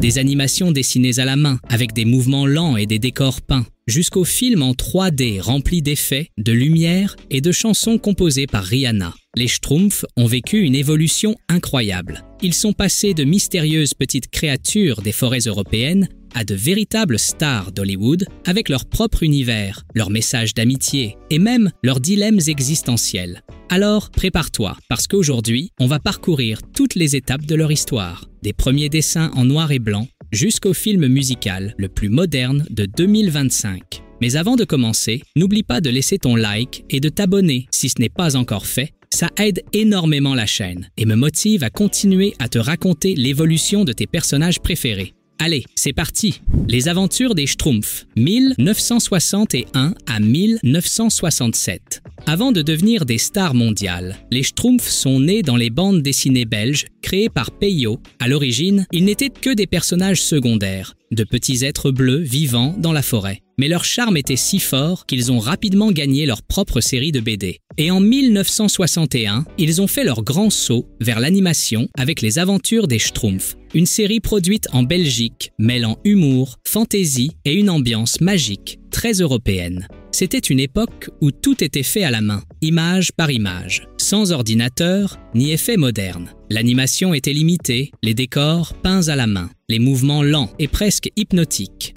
des animations dessinées à la main, avec des mouvements lents et des décors peints, jusqu'aux films en 3D remplis d'effets, de lumière et de chansons composées par Rihanna. Les Schtroumpfs ont vécu une évolution incroyable. Ils sont passés de mystérieuses petites créatures des forêts européennes à de véritables stars d'Hollywood avec leur propre univers, leurs messages d'amitié et même leurs dilemmes existentiels. Alors, prépare-toi, parce qu'aujourd'hui, on va parcourir toutes les étapes de leur histoire, des premiers dessins en noir et blanc jusqu'au film musical le plus moderne de 2025. Mais avant de commencer, n'oublie pas de laisser ton like et de t'abonner si ce n'est pas encore fait. Ça aide énormément la chaîne et me motive à continuer à te raconter l'évolution de tes personnages préférés. Allez, c'est parti! Les aventures des Schtroumpfs, 1961 à 1967. Avant de devenir des stars mondiales, les Schtroumpfs sont nés dans les bandes dessinées belges créées par Peyo. À l'origine, ils n'étaient que des personnages secondaires, de petits êtres bleus vivant dans la forêt. Mais leur charme était si fort qu'ils ont rapidement gagné leur propre série de BD. Et en 1961, ils ont fait leur grand saut vers l'animation avec les aventures des Schtroumpfs, une série produite en Belgique, mêlant humour, fantaisie et une ambiance magique, très européenne. C'était une époque où tout était fait à la main, image par image, sans ordinateur ni effets modernes. L'animation était limitée, les décors peints à la main, les mouvements lents et presque hypnotiques.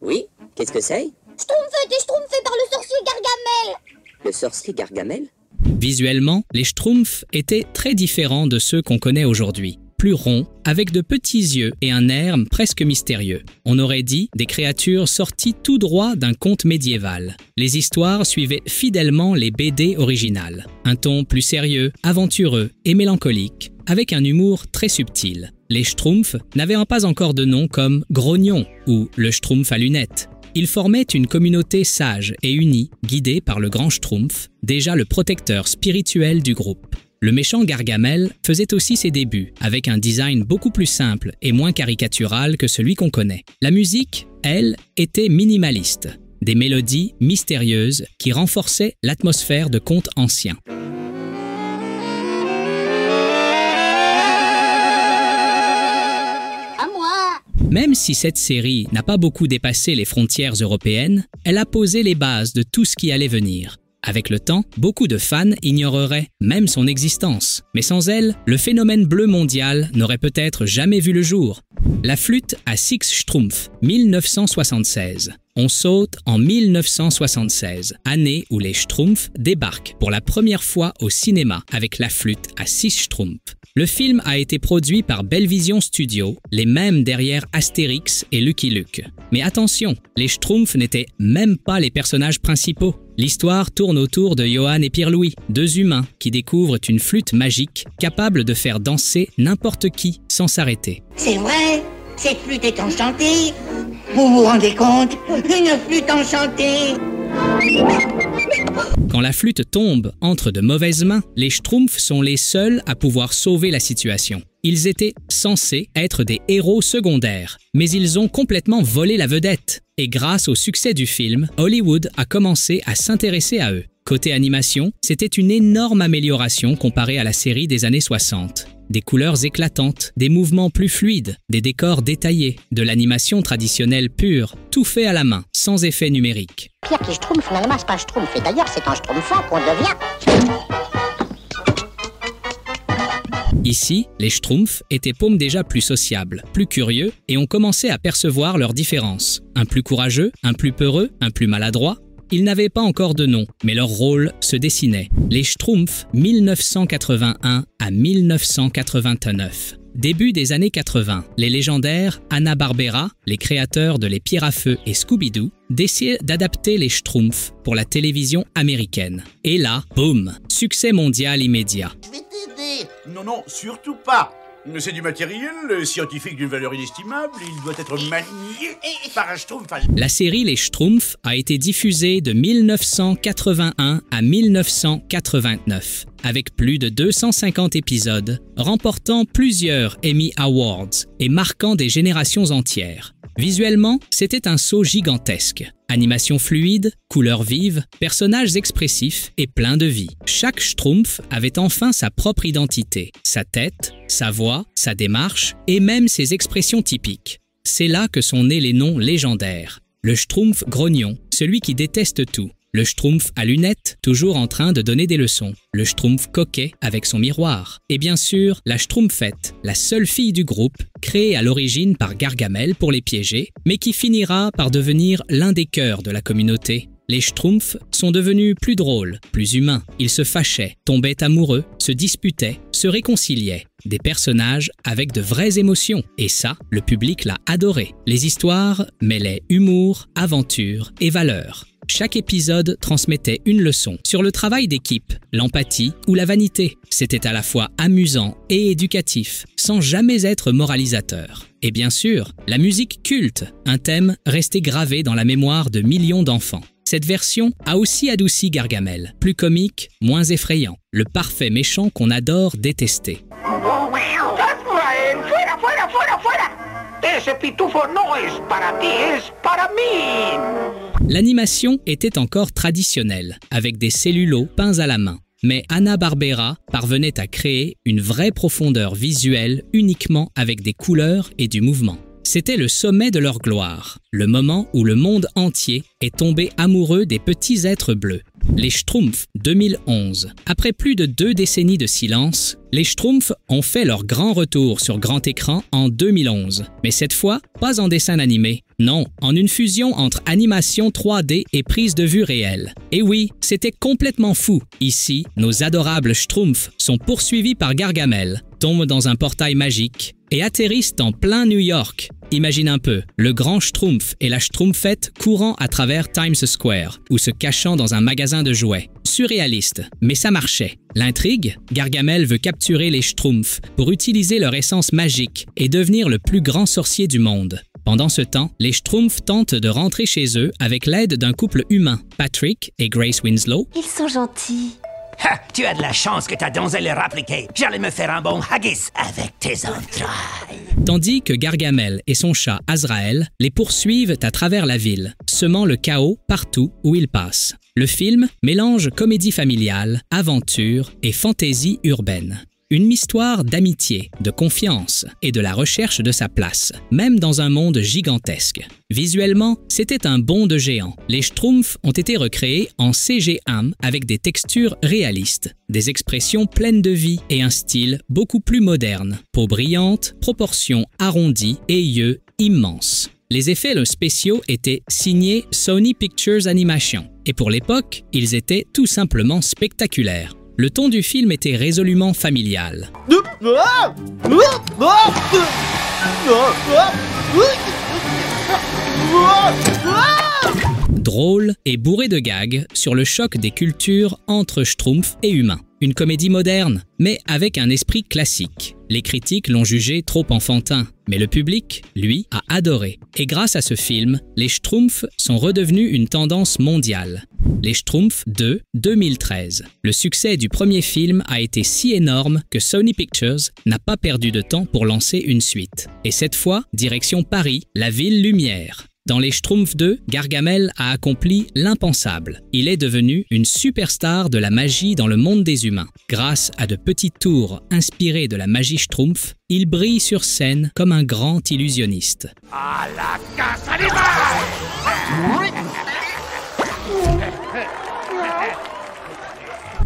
Oui, qu'est-ce que c'est? Schtroumpfé par le sorcier Gargamel. Le sorcier Gargamel? Visuellement, les Schtroumpfs étaient très différents de ceux qu'on connaît aujourd'hui. Plus ronds, avec de petits yeux et un air presque mystérieux. On aurait dit des créatures sorties tout droit d'un conte médiéval. Les histoires suivaient fidèlement les BD originales. Un ton plus sérieux, aventureux et mélancolique, avec un humour très subtil. Les Schtroumpfs n'avaient pas encore de nom comme Grognon ou le Schtroumpf à lunettes. Ils formaient une communauté sage et unie, guidée par le grand Schtroumpf, déjà le protecteur spirituel du groupe. Le méchant Gargamel faisait aussi ses débuts, avec un design beaucoup plus simple et moins caricatural que celui qu'on connaît. La musique, elle, était minimaliste. Des mélodies mystérieuses qui renforçaient l'atmosphère de contes anciens. Même si cette série n'a pas beaucoup dépassé les frontières européennes, elle a posé les bases de tout ce qui allait venir. Avec le temps, beaucoup de fans ignoreraient même son existence. Mais sans elle, le phénomène bleu mondial n'aurait peut-être jamais vu le jour. La flûte à Six Schtroumpfs, 1976. On saute en 1976, année où les Schtroumpfs débarquent pour la première fois au cinéma avec la flûte à 6 Schtroumpfs. Le film a été produit par Belvision Studios, les mêmes derrière Astérix et Lucky Luke. Mais attention, les Schtroumpfs n'étaient même pas les personnages principaux. L'histoire tourne autour de Johan et Pierre-Louis, deux humains qui découvrent une flûte magique capable de faire danser n'importe qui sans s'arrêter. C'est vrai, cette flûte est enchantée. Vous vous rendez compte? Une flûte enchantée. Quand la flûte tombe entre de mauvaises mains, les Schtroumpfs sont les seuls à pouvoir sauver la situation. Ils étaient censés être des héros secondaires, mais ils ont complètement volé la vedette. Et grâce au succès du film, Hollywood a commencé à s'intéresser à eux. Côté animation, c'était une énorme amélioration comparée à la série des années 60. Des couleurs éclatantes, des mouvements plus fluides, des décors détaillés, de l'animation traditionnelle pure, tout fait à la main, sans effet numérique. Pierre qui schtroumpf, finalement c'est pas schtroumpf. Et d'ailleurs c'est en schtroumpfant qu'on devient. Ici, les Schtroumpfs étaient paumes déjà plus sociables, plus curieux et ont commencé à percevoir leurs différences. Un plus courageux, un plus peureux, un plus maladroit. Ils n'avaient pas encore de nom, mais leur rôle se dessinait. Les Schtroumpfs, 1981 à 1989. Début des années 80, les légendaires Hanna-Barbera, les créateurs de Les Pierres à Feu et Scooby-Doo, décident d'adapter les Schtroumpfs pour la télévision américaine. Et là, boum, succès mondial immédiat. Je vais t'aider. Non, surtout pas. C'est du matériel scientifique d'une valeur inestimable. Il doit être manié par un Schtroumpf. La série Les Schtroumpfs a été diffusée de 1981 à 1989, avec plus de 250 épisodes, remportant plusieurs Emmy Awards et marquant des générations entières. Visuellement, c'était un saut gigantesque. Animation fluide, couleurs vives, personnages expressifs et pleins de vie. Chaque Schtroumpf avait enfin sa propre identité, sa tête, sa voix, sa démarche et même ses expressions typiques. C'est là que sont nés les noms légendaires. Le Schtroumpf grognon, celui qui déteste tout. Le Schtroumpf à lunettes, toujours en train de donner des leçons. Le Schtroumpf coquet avec son miroir. Et bien sûr, la Schtroumpfette, la seule fille du groupe, créée à l'origine par Gargamel pour les piéger, mais qui finira par devenir l'un des cœurs de la communauté. Les Schtroumpfs sont devenus plus drôles, plus humains. Ils se fâchaient, tombaient amoureux, se disputaient, se réconciliaient. Des personnages avec de vraies émotions. Et ça, le public l'a adoré. Les histoires mêlaient humour, aventure et valeur. Chaque épisode transmettait une leçon sur le travail d'équipe, l'empathie ou la vanité. C'était à la fois amusant et éducatif, sans jamais être moralisateur. Et bien sûr, la musique culte, un thème resté gravé dans la mémoire de millions d'enfants. Cette version a aussi adouci Gargamel, plus comique, moins effrayant, le parfait méchant qu'on adore détester. ¡Fuera, fuera, fuera, fuera! Ese pitufo no es para ti, es para mí. L'animation était encore traditionnelle, avec des cellulos peints à la main. Mais Hanna-Barbera parvenait à créer une vraie profondeur visuelle uniquement avec des couleurs et du mouvement. C'était le sommet de leur gloire, le moment où le monde entier est tombé amoureux des petits êtres bleus. Les Schtroumpfs 2011. Après plus de 2 décennies de silence, les Schtroumpfs ont fait leur grand retour sur grand écran en 2011. Mais cette fois, pas en dessin animé. Non, en une fusion entre animation 3D et prise de vue réelle. Et oui, c'était complètement fou. Ici, nos adorables Schtroumpfs sont poursuivis par Gargamel, tombent dans un portail magique et atterrissent en plein New York. Imagine un peu, le grand Schtroumpf et la Schtroumpfette courant à travers Times Square ou se cachant dans un magasin de jouets. Surréaliste, mais ça marchait. L'intrigue, Gargamel veut capturer les Schtroumpfs pour utiliser leur essence magique et devenir le plus grand sorcier du monde. Pendant ce temps, les Schtroumpfs tentent de rentrer chez eux avec l'aide d'un couple humain, Patrick et Grace Winslow. Ils sont gentils. Ha! Tu as de la chance que ta donzelle est rappliquée. J'allais me faire un bon haggis avec tes entrailles. Tandis que Gargamel et son chat Azrael les poursuivent à travers la ville, semant le chaos partout où ils passent. Le film mélange comédie familiale, aventure et fantaisie urbaine. Une histoire d'amitié, de confiance et de la recherche de sa place, même dans un monde gigantesque. Visuellement, c'était un bond de géant. Les Schtroumpfs ont été recréés en CG1 avec des textures réalistes, des expressions pleines de vie et un style beaucoup plus moderne. Peau brillante, proportions arrondies et yeux immenses. Les effets spéciaux étaient signés Sony Pictures Animation et pour l'époque, ils étaient tout simplement spectaculaires. Le ton du film était résolument familial. Drôle et bourré de gags sur le choc des cultures entre Schtroumpfs et humains. Une comédie moderne, mais avec un esprit classique. Les critiques l'ont jugé trop enfantin, mais le public, lui, a adoré. Et grâce à ce film, les Schtroumpfs sont redevenus une tendance mondiale. Les Schtroumpfs 2, 2013. Le succès du premier film a été si énorme que Sony Pictures n'a pas perdu de temps pour lancer une suite. Et cette fois, direction Paris, la ville lumière. Dans les Schtroumpfs 2, Gargamel a accompli l'impensable. Il est devenu une superstar de la magie dans le monde des humains. Grâce à de petites tours inspirées de la magie Schtroumpf, il brille sur scène comme un grand illusionniste. ¡A la casa animal!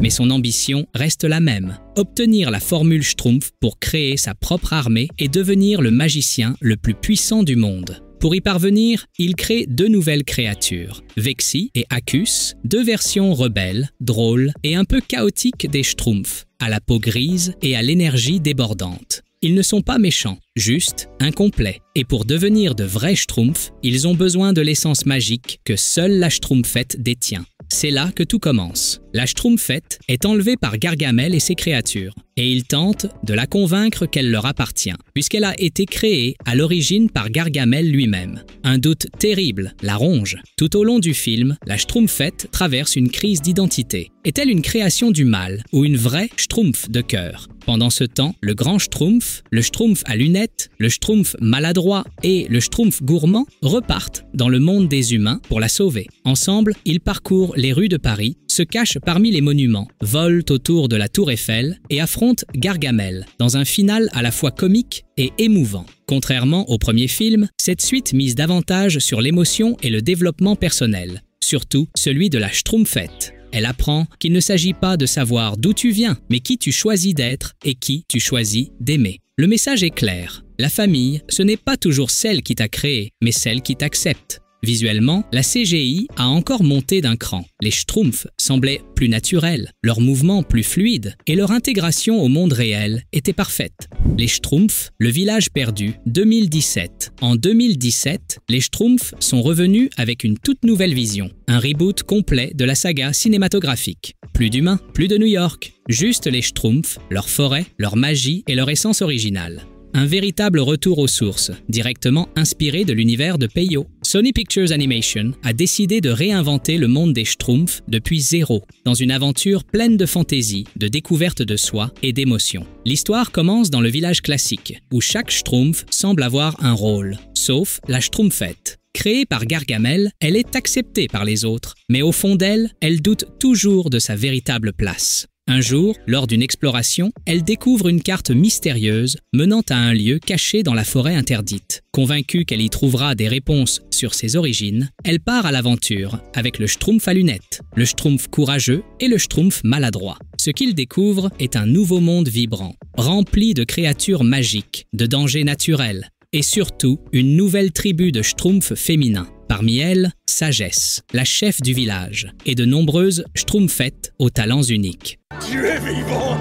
Mais son ambition reste la même, obtenir la formule Schtroumpf pour créer sa propre armée et devenir le magicien le plus puissant du monde. Pour y parvenir, il crée 2 nouvelles créatures, Vexi et Acus, 2 versions rebelles, drôles et un peu chaotiques des Schtroumpfs, à la peau grise et à l'énergie débordante. Ils ne sont pas méchants, juste incomplets. Et pour devenir de vrais Schtroumpfs, ils ont besoin de l'essence magique que seule la Schtroumpfette détient. C'est là que tout commence. La Schtroumpfette est enlevée par Gargamel et ses créatures, et ils tentent de la convaincre qu'elle leur appartient, puisqu'elle a été créée à l'origine par Gargamel lui-même. Un doute terrible la ronge. Tout au long du film, la Schtroumpfette traverse une crise d'identité. Est-elle une création du mal ou une vraie Schtroumpf de cœur? Pendant ce temps, le grand Schtroumpf, le Schtroumpf à lunettes, le Schtroumpf maladroit et le Schtroumpf gourmand repartent dans le monde des humains pour la sauver. Ensemble, ils parcourent les rues de Paris, se cachent parmi les monuments, volent autour de la Tour Eiffel et affrontent Gargamel dans un final à la fois comique et émouvant. Contrairement au premier film, cette suite mise davantage sur l'émotion et le développement personnel, surtout celui de la Schtroumpfette. Elle apprend qu'il ne s'agit pas de savoir d'où tu viens, mais qui tu choisis d'être et qui tu choisis d'aimer. Le message est clair. La famille, ce n'est pas toujours celle qui t'a créé, mais celle qui t'accepte. Visuellement, la CGI a encore monté d'un cran. Les Schtroumpfs semblaient plus naturels, leurs mouvements plus fluides et leur intégration au monde réel était parfaite. Les Schtroumpfs, le village perdu, 2017. En 2017, les Schtroumpfs sont revenus avec une toute nouvelle vision. Un reboot complet de la saga cinématographique. Plus d'humains, plus de New York, juste les Schtroumpfs, leur forêt, leur magie et leur essence originale. Un véritable retour aux sources, directement inspiré de l'univers de Peyo. Sony Pictures Animation a décidé de réinventer le monde des Schtroumpfs depuis zéro, dans une aventure pleine de fantaisie, de découverte de soi et d'émotion. L'histoire commence dans le village classique, où chaque Schtroumpf semble avoir un rôle, sauf la Schtroumpfette. Créée par Gargamel, elle est acceptée par les autres, mais au fond d'elle, elle doute toujours de sa véritable place. Un jour, lors d'une exploration, elle découvre une carte mystérieuse menant à un lieu caché dans la forêt interdite. Convaincue qu'elle y trouvera des réponses sur ses origines, elle part à l'aventure avec le Schtroumpf à lunettes, le Schtroumpf courageux et le Schtroumpf maladroit. Ce qu'il découvre est un nouveau monde vibrant, rempli de créatures magiques, de dangers naturels et surtout une nouvelle tribu de Schtroumpfs féminins. Parmi elles, Sagesse, la chef du village, et de nombreuses Schtroumpfettes aux talents uniques. Tu es vivant!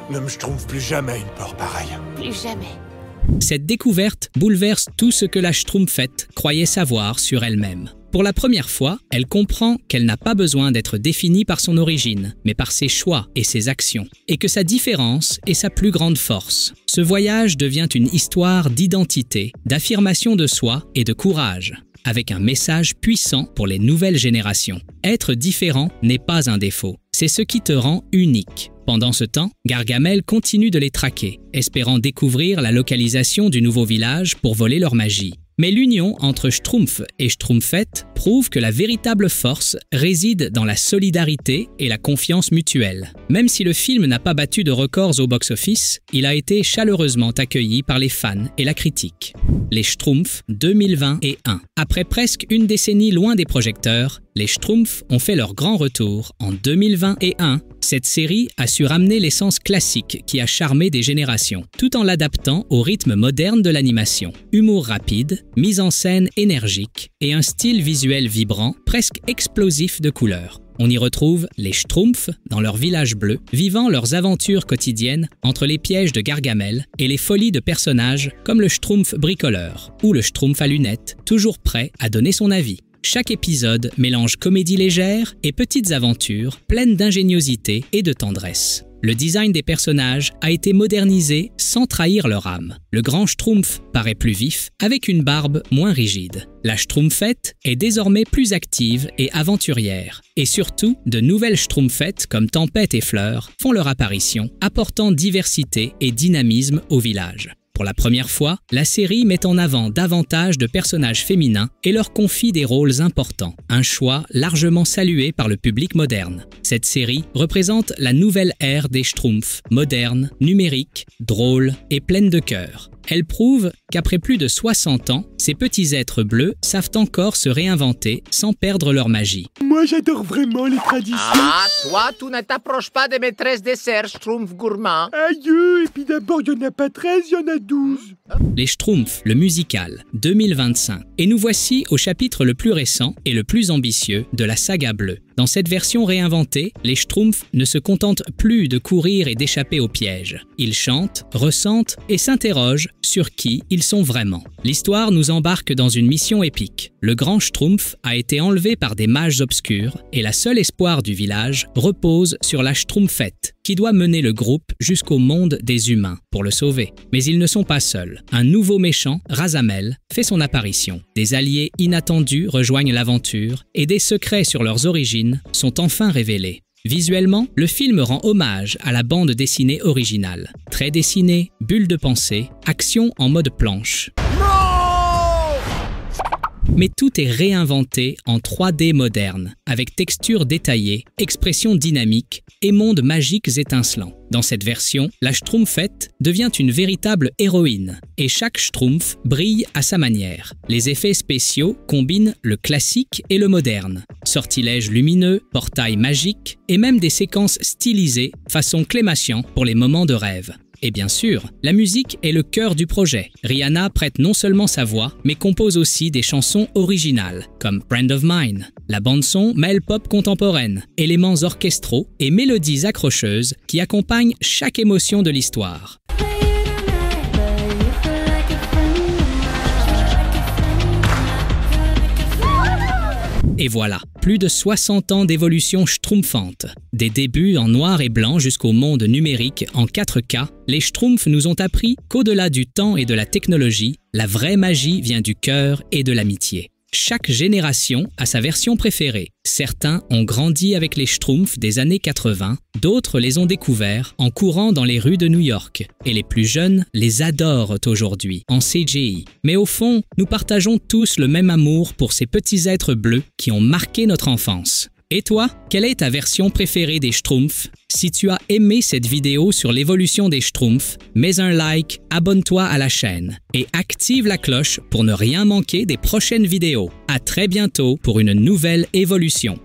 Ne me Schtroumpf plus jamais une peur pareille. Plus jamais. Cette découverte bouleverse tout ce que la Schtroumpfette croyait savoir sur elle-même. Pour la première fois, elle comprend qu'elle n'a pas besoin d'être définie par son origine, mais par ses choix et ses actions, et que sa différence est sa plus grande force. Ce voyage devient une histoire d'identité, d'affirmation de soi et de courage, avec un message puissant pour les nouvelles générations. Être différent n'est pas un défaut, c'est ce qui te rend unique. Pendant ce temps, Gargamel continue de les traquer, espérant découvrir la localisation du nouveau village pour voler leur magie. Mais l'union entre Schtroumpf et Schtroumpfette prouve que la véritable force réside dans la solidarité et la confiance mutuelle. Même si le film n'a pas battu de records au box-office, il a été chaleureusement accueilli par les fans et la critique. Les Schtroumpfs 2021. Après presque une décennie loin des projecteurs, les Schtroumpfs ont fait leur grand retour en 2021. Cette série a su ramener l'essence classique qui a charmé des générations, tout en l'adaptant au rythme moderne de l'animation. Humour rapide, mise en scène énergique et un style visuel vibrant, presque explosif de couleurs. On y retrouve les Schtroumpfs dans leur village bleu, vivant leurs aventures quotidiennes entre les pièges de Gargamel et les folies de personnages comme le Schtroumpf bricoleur ou le Schtroumpf à lunettes, toujours prêt à donner son avis. Chaque épisode mélange comédie légère et petites aventures pleines d'ingéniosité et de tendresse. Le design des personnages a été modernisé sans trahir leur âme. Le grand Schtroumpf paraît plus vif, avec une barbe moins rigide. La Schtroumpfette est désormais plus active et aventurière. Et surtout, de nouvelles Schtroumpfettes comme Tempête et Fleur font leur apparition, apportant diversité et dynamisme au village. Pour la première fois, la série met en avant davantage de personnages féminins et leur confie des rôles importants, un choix largement salué par le public moderne. Cette série représente la nouvelle ère des Schtroumpfs, moderne, numérique, drôle et pleine de cœur. Elle prouve qu'après plus de 60 ans, ces petits êtres bleus savent encore se réinventer sans perdre leur magie. Moi, j'adore vraiment les traditions. Ah, toi, tu ne t'approches pas des maîtresses dessert, Schtroumpf gourmand. Aïe, et puis d'abord, il n'y en a pas 13, il y en a 12. Les Schtroumpfs, le musical, 2025. Et nous voici au chapitre le plus récent et le plus ambitieux de la saga bleue. Dans cette version réinventée, les Schtroumpfs ne se contentent plus de courir et d'échapper aux pièges. Ils chantent, ressentent et s'interrogent sur qui ils sont vraiment. L'histoire nous embarque dans une mission épique. Le grand Schtroumpf a été enlevé par des mages obscurs et la seule espoir du village repose sur la Schtroumpfette, qui doit mener le groupe jusqu'au monde des humains pour le sauver. Mais ils ne sont pas seuls. Un nouveau méchant, Razamel, fait son apparition. Des alliés inattendus rejoignent l'aventure et des secrets sur leurs origines sont enfin révélés. Visuellement, le film rend hommage à la bande dessinée originale. Traits dessinés, bulles de pensée, action en mode planche. Mais tout est réinventé en 3D moderne, avec textures détaillées, expressions dynamiques et mondes magiques étincelants. Dans cette version, la Schtroumpfette devient une véritable héroïne, et chaque Schtroumpf brille à sa manière. Les effets spéciaux combinent le classique et le moderne. Sortilèges lumineux, portails magiques et même des séquences stylisées façon Clématian pour les moments de rêve. Et bien sûr, la musique est le cœur du projet. Rihanna prête non seulement sa voix, mais compose aussi des chansons originales, comme Friend of Mine. La bande-son mêle pop contemporaine, éléments orchestraux et mélodies accrocheuses qui accompagnent chaque émotion de l'histoire. Et voilà, plus de 60 ans d'évolution schtroumpfante. Des débuts en noir et blanc jusqu'au monde numérique en 4K, les Schtroumpfs nous ont appris qu'au-delà du temps et de la technologie, la vraie magie vient du cœur et de l'amitié. Chaque génération a sa version préférée. Certains ont grandi avec les Schtroumpfs des années 80, d'autres les ont découverts en courant dans les rues de New York. Et les plus jeunes les adorent aujourd'hui, en CGI. Mais au fond, nous partageons tous le même amour pour ces petits êtres bleus qui ont marqué notre enfance. Et toi, quelle est ta version préférée des Schtroumpfs? Si tu as aimé cette vidéo sur l'évolution des Schtroumpfs, mets un like, abonne-toi à la chaîne et active la cloche pour ne rien manquer des prochaines vidéos. À très bientôt pour une nouvelle évolution.